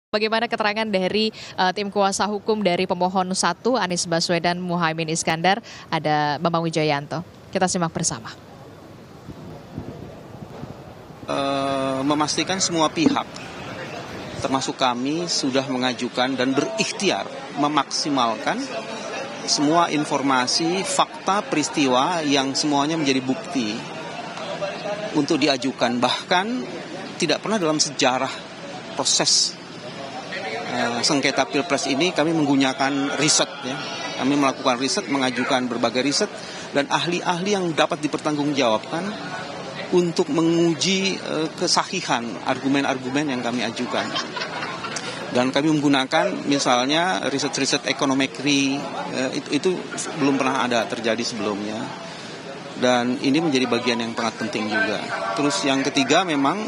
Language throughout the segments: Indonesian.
Bagaimana keterangan dari tim kuasa hukum dari pemohon 1 Anies Baswedan Muhaimin Iskandar, ada Bambang Wijoyanto. Kita simak bersama. Memastikan semua pihak, termasuk kami, sudah mengajukan dan berikhtiar memaksimalkan semua informasi, fakta, peristiwa yang semuanya menjadi bukti untuk diajukan. Bahkan tidak pernah dalam sejarah proses sengketa Pilpres ini kami menggunakan riset, ya. Kami melakukan riset, mengajukan berbagai riset dan ahli-ahli yang dapat dipertanggungjawabkan untuk menguji kesahihan argumen-argumen yang kami ajukan. Dan kami menggunakan misalnya riset-riset ekonometri, itu belum pernah ada terjadi sebelumnya. Dan ini menjadi bagian yang sangat penting juga. Terus yang ketiga, memang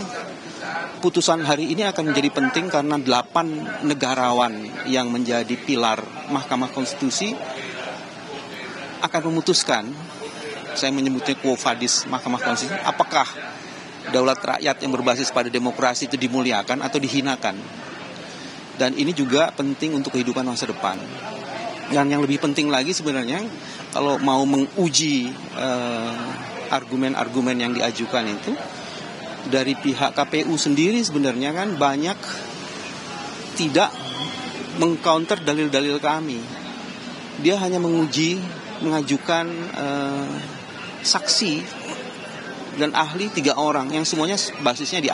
putusan hari ini akan menjadi penting karena 8 negarawan yang menjadi pilar Mahkamah Konstitusi akan memutuskan, saya menyebutnya quo vadis Mahkamah Konstitusi, apakah daulat rakyat yang berbasis pada demokrasi itu dimuliakan atau dihinakan. Dan ini juga penting untuk kehidupan masa depan. Dan yang lebih penting lagi sebenarnya, kalau mau menguji argumen-argumen yang diajukan itu, dari pihak KPU sendiri sebenarnya kan banyak tidak mengcounter dalil-dalil kami. Dia hanya mengajukan saksi dan ahli 3 orang yang semuanya basisnya di.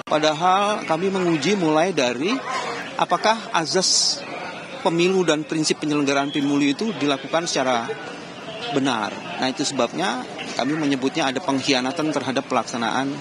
Padahal kami menguji mulai dari apakah azas pemilu dan prinsip penyelenggaraan pemilu itu dilakukan secara benar. Nah, itu sebabnya kami menyebutnya ada pengkhianatan terhadap pelaksanaan